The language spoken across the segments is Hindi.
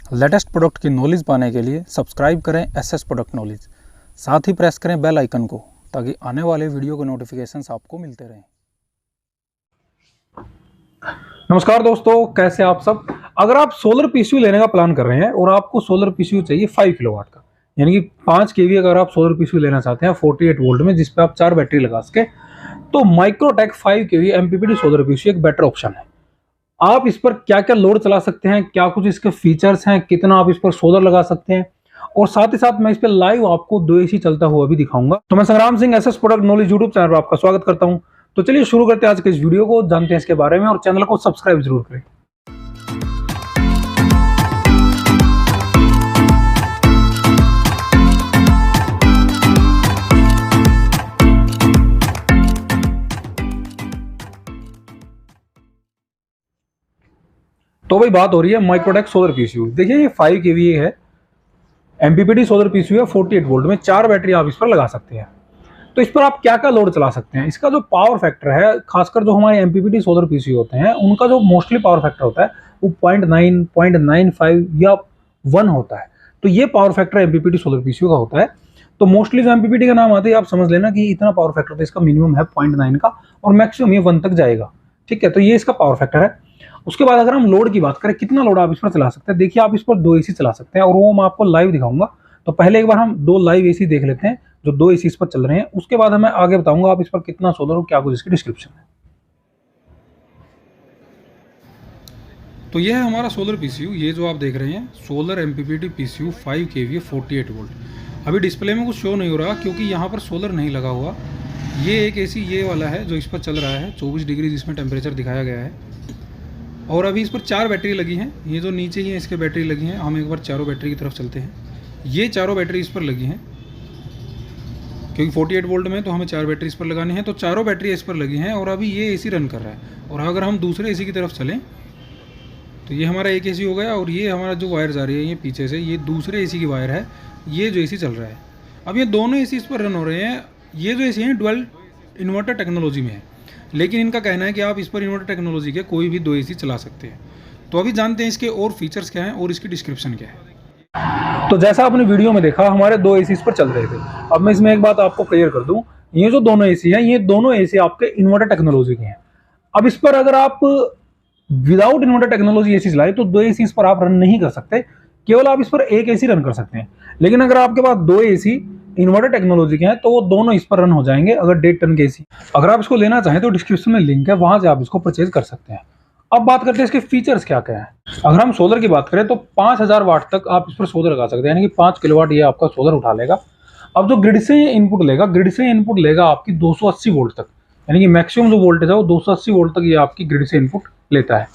लेटेस्ट प्रोडक्ट की नॉलेज पाने के लिए सब्सक्राइब करें एसएस प्रोडक्ट नॉलेज, साथ ही प्रेस करें बेल आइकन को ताकि आने वाले वीडियो के नोटिफिकेशंस आपको मिलते रहें। नमस्कार दोस्तों, कैसे आप सब। अगर आप सोलर पीसीयू लेने का प्लान कर रहे हैं और आपको सोलर पीसीयू चाहिए 5 किलोवाट का, यानी कि 5 केवी अगर आप सोलर पीसीयू लेना चाहते हैं 48 वोल्ट में, जिस पे आप 4 बैटरी लगा सके, तो माइक्रोटेक 5 केवी एमपीपीटी सोलर पीसीयू एक बेटर ऑप्शन है। आप इस पर क्या क्या लोड चला सकते हैं, क्या कुछ इसके फीचर्स हैं, कितना आप इस पर सोलर लगा सकते हैं, और साथ ही साथ मैं इस पर लाइव आपको 2 एसी चलता हुआ भी दिखाऊंगा। तो मैं संग्राम Singh SS product knowledge YouTube channel पर आपका स्वागत करता हूं। तो चलिए शुरू करते हैं आज के इस वीडियो को, जानते हैं इसके बारे में, और चैनल को सब्सक्राइब जरूर करें। तो भाई बात हो रही है माइक्रोटेक सोलर पीसीयू। देखिए ये 5 केवी है, एमपीपीटी सोलर पीसीयू है, 48 वोल्ट में 4 बैटरी आप इस पर लगा सकते हैं। तो इस पर आप क्या क्या लोड चला सकते हैं, इसका जो पावर फैक्टर है, खासकर जो हमारे एमपीपीटी सोलर पीसीयू होते हैं उनका जो मोस्टली पावर फैक्टर होता है वो 0.9, 0.95 या 1 होता है। तो ये power factor MPPT solar PCU का होता है। तो मोस्टली जो एमपीपीटी का नाम आते हैं आप समझ लेना कि इतना पावर फैक्टर, तो इसका मिनिमम है 0.9 का और मैक्सिमम ये 1 तक जाएगा। ठीक है, तो ये इसका पावर फैक्टर है। उसके बाद अगर हम लोड की बात करें, कितना लोड आप इस पर चला सकते हैं, देखिए आप इस पर 2 एसी चला सकते हैं और वो मैं आपको लाइव दिखाऊंगा। तो पहले एक बार हम 2 लाइव एसी देख लेते हैं जो 2 एसी इस पर चल रहे हैं, उसके बाद मैं आगे बताऊंगा आप इस पर कितना सोलर और क्या कुछ इसकी डिस्क्रिप्शन है। तो यह है हमारा सोलर पीसीयू, ये जो आप देख रहे हैं सोलर एमपीपीटी पीसीयू 5 केवी 48 वोल्ट। अभी डिस्प्ले में कुछ शो नहीं हो रहा क्योंकि यहाँ पर सोलर नहीं लगा हुआ। ये एक एसी ये वाला है जो इस पर चल रहा है, 24 डिग्री जिसमें टेम्परेचर दिखाया गया है, और अभी इस पर 4 बैटरी लगी हैं। ये जो नीचे ही है इसके बैटरी लगी हैं। हम एक बार चारों बैटरी की तरफ चलते हैं। ये चारों बैटरी इस पर लगी हैं क्योंकि 48 वोल्ट में तो हमें 4 बैटरी इस पर लगानी है, तो चारों बैटरी इस पर लगी हैं और अभी ये एसी रन कर रहा है। और अगर हम दूसरे एसी की तरफ चलें तो ये हमारा एक एसी हो गया, और ये हमारा जो वायर जा रही है ये पीछे से, ये दूसरे एसी की वायर है, ये जो एसी चल रहा है। अब ये दोनों एसी इस पर रन हो रहे हैं। ये जो एसी हैं डुअल इन्वर्टर टेक्नोलॉजी में है, लेकिन इनका कहना है कि आप इस पर इन्वर्टर टेक्नोलॉजी के कोई भी 2 एसी चला सकते हैं। तो अभी जानते हैं इसके और फीचर्स क्या हैं और इसकी डिस्क्रिप्शन क्या है। तो जैसा आपने वीडियो में देखा, हमारे 2 एसी इस पर चल रहे थे। अब मैं इसमें एक बात आपको क्लियर कर दूं, ये जो दोनों एसी हैं ये दोनों एसी आपके इन्वर्टर टेक्नोलॉजी के हैं। अब इस पर अगर आप विदाउट इन्वर्टर टेक्नोलॉजी एसी चलाए तो 2 एसी इस पर आप रन नहीं कर सकते, केवल आप इस पर एक एसी रन कर सकते हैं। लेकिन अगर आपके पास 2 एसी इन्वर्टर टेक्नोलॉजी के हैं तो वो दोनों इस पर रन हो जाएंगे, अगर 1.5 टन के एसी। अगर आप इसको लेना चाहें तो डिस्क्रिप्शन में लिंक है, वहां से आप इसको परचेज कर सकते हैं। अब बात करते हैं इसके फीचर्स क्या क्या है। अगर हम सोलर की बात करें तो 5000 वाट तक आप इस पर सोलर लगा सकते हैं, यानी कि 5 किलोवाट ये आपका सोलर उठा लेगा। अब जो ग्रिड से इनपुट लेगा आपकी 280 वोल्ट तक, यानी कि मैक्सिमम जो वोल्टेज है वो 280 वोल्ट तक ये आपकी ग्रिड से इनपुट लेता है।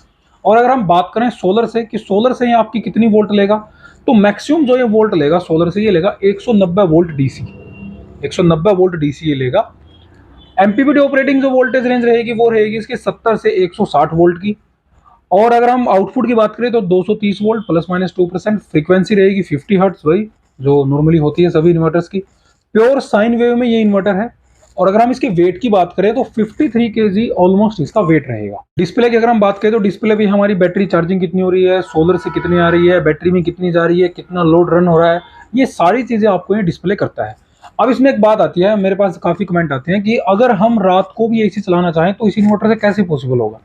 और अगर हम बात करें सोलर से कि सोलर से ये आपकी कितनी वोल्ट लेगा, तो मैक्सिमम जो ये वोल्ट लेगा सोलर से, ये लेगा 190 वोल्ट डीसी। 190 वोल्ट डीसी ये लेगा। एमपीपीटी ऑपरेटिंग जो वोल्टेज रेंज रहेगी वो रहेगी इसके 70 से 160 वोल्ट की। और अगर हम आउटपुट की बात करें तो 230 वोल्ट ±2%। फ्रीक्वेंसी रहेगी 50 हर्ट्ज, वही जो नॉर्मली होती है सभी इन्वर्टर्स की। प्योर साइन वेव में ये इन्वर्टर है। और अगर हम इसके वेट की बात करें तो 53 kg ऑलमोस्ट इसका वेट रहेगा। डिस्प्ले की अगर हम बात करें तो डिस्प्ले भी हमारी बैटरी चार्जिंग कितनी हो रही है, सोलर से कितनी आ रही है, बैटरी में कितनी जा रही है, कितना लोड रन हो रहा है, ये सारी चीज़ें आपको ये डिस्प्ले करता है। अब इसमें एक बात आती है, मेरे पास काफ़ी कमेंट आते हैं कि अगर हम रात को भी एसी चलाना चाहें तो इस इन्वर्टर से कैसे पॉसिबल होगा।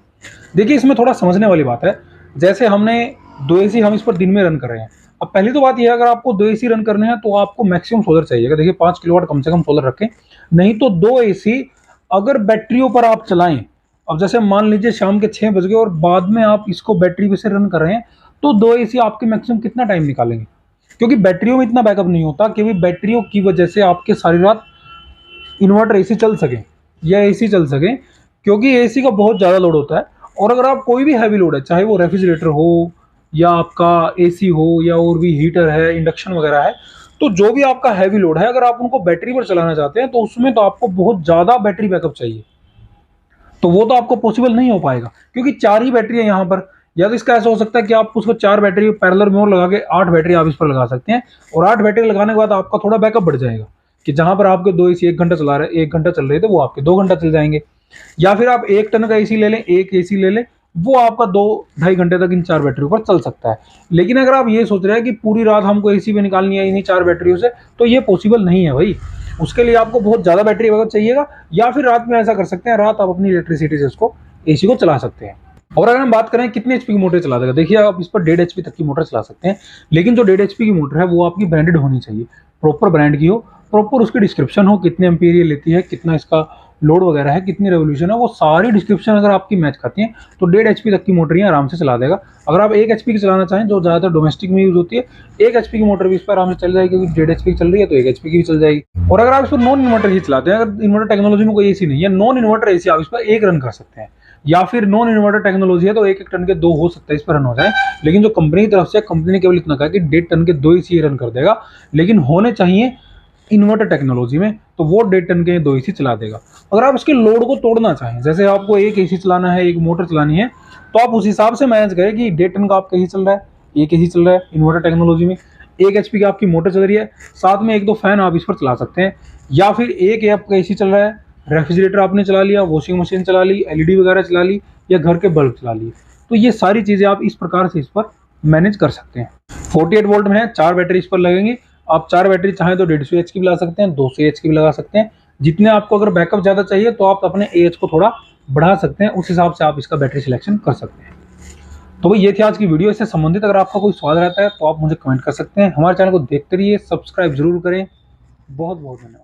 देखिए इसमें थोड़ा समझने वाली बात है। जैसे हमने 2 एसी हम इस पर दिन में रन कर रहे हैं। अब पहली तो बात यह है, अगर आपको 2 एसी रन करने हैं तो आपको मैक्सिमम सोलर चाहिएगा। देखिए 5 किलोवाट कम से कम सोलर रखें, नहीं तो 2 एसी अगर बैटरियों पर आप चलाएं, अब जैसे मान लीजिए शाम के 6 बज गए और बाद में आप इसको बैटरी पे से रन कर रहे हैं, तो 2 एसी आपके मैक्सिमम कितना टाइम निकालेंगे, क्योंकि बैटरियों में इतना बैकअप नहीं होता कि बैटरियों की वजह से आपके सारी रात इन्वर्टर एसी चल सके या एसी चल सके, क्योंकि एसी का बहुत ज़्यादा लोड होता है। और अगर आप कोई भी हैवी लोड है, चाहे वो रेफ्रिजरेटर हो या आपका एसी हो या और भी हीटर है, इंडक्शन वगैरह है, तो जो भी आपका हैवी लोड है अगर आप उनको बैटरी पर चलाना चाहते हैं तो उसमें तो आपको बहुत ज़्यादा बैटरी बैकअप चाहिए। तो वो तो आपको पॉसिबल नहीं हो पाएगा क्योंकि 4 ही बैटरी है यहाँ पर। या तो इसका ऐसा हो सकता है कि आप उसको 4 बैटरी पैरेलल में और लगा के 8 बैटरी आप इस पर लगा सकते हैं, और 8 बैटरी लगाने के बाद आपका थोड़ा बैकअप बढ़ जाएगा कि जहां पर आपके 2 एसी 1 घंटा चला रहे 1 घंटा चल रहे थे वो आपके 2 घंटा चल जाएंगे। या फिर आप 1 टन का एसी ले लें, एक एसी ले लें वो आपका 2-2.5 घंटे तक इन 4 बैटरियों पर चल सकता है। लेकिन अगर आप ये सोच रहे हैं कि पूरी रात हमको एसी पे निकालनी है इन्हीं 4 बैटरियों से, तो ये पॉसिबल नहीं है भाई। उसके लिए आपको बहुत ज़्यादा बैटरी वगैरह चाहिएगा, या फिर रात में ऐसा कर सकते हैं, रात आप अपनी इलेक्ट्रिसिटी से इसको एसी को चला सकते हैं। और अगर हम बात करें कितने एचपी की मोटर चला देगा, देखिए आप इस पर 1.5 एचपी तक की मोटर चला सकते हैं। लेकिन जो 1.5 एचपी की मोटर है वो आपकी ब्रांडेड होनी चाहिए, प्रॉपर ब्रांड की हो, प्रॉपर उसकी डिस्क्रिप्शन हो, कितने एम्पीयर ये लेती है, कितना इसका लोड वगैरह है, कितनी रेवोल्यूशन है, वो सारी डिस्क्रिप्शन अगर आपकी मैच खाती है तो 1.5 एचपी तक की मोटर ये आराम से चला देगा। अगर आप 1 एचपी की चलाना चाहें, जो ज़्यादातर डोमेस्टिक में यूज होती है, 1 एचपी की मोटर भी इस पर आराम से चल जाएगी, क्योंकि 1.5 एचपी की चल रही है तो 1 एचपी की भी चल जाएगी। और अगर आप इस पर नॉन इन्वर्टर ही चलाते हैं, अगर इन्वर्टर टेक्नोलॉजी में कोई एसी नहीं है, नॉन इन्वर्टर एसी आप इस पर 1 रन कर सकते हैं, या फिर नॉन इन्वर्टर टेक्नोलॉजी है तो 1-1 टन के 2 हो सकता है इस पर रन हो जाए। लेकिन जो कंपनी की तरफ से, कंपनी ने केवल इतना कहा कि 1.5 टन के 2 एसी रन कर देगा, लेकिन होने चाहिए इन्वर्टर टेक्नोलॉजी में, तो वो 1.5 टन के 2 एसी चला देगा। अगर आप इसके लोड को तोड़ना चाहें, जैसे आपको 1 एसी चलाना है, 1 मोटर चलानी है, तो आप उस हिसाब से मैनेज करें कि 1.5 टन का आपका एसी चल रहा है, 1 एसी चल रहा है इन्वर्टर टेक्नोलॉजी में, 1 एचपी की आपकी मोटर चल रही है, साथ में 1-2 फैन आप इस पर चला सकते हैं, या फिर एक आपका एसी चल रहा है, रेफ्रिजरेटर आपने चला लिया, वॉशिंग मशीन चला ली, एलईडी वगैरह चला ली, या घर के बल्ब चला लिए। तो ये सारी चीज़ें आप इस प्रकार से इस पर मैनेज कर सकते हैं। 48 वोल्ट में है, 4 बैटरी इस पर लगेंगी। आप 4 बैटरी चाहें तो 150 एच की भी लगा सकते हैं, 200 एच की भी लगा सकते हैं। जितने आपको अगर बैकअप ज़्यादा चाहिए तो आप अपने एच को थोड़ा बढ़ा सकते हैं, उस हिसाब से आप इसका बैटरी सिलेक्शन कर सकते हैं। तो भाई ये थी आज की वीडियो। इससे संबंधित अगर आपका कोई सवाल रहता है तो आप मुझे कमेंट कर सकते हैं। हमारे चैनल को देखते रहिए, सब्सक्राइब जरूर करें। बहुत बहुत धन्यवाद।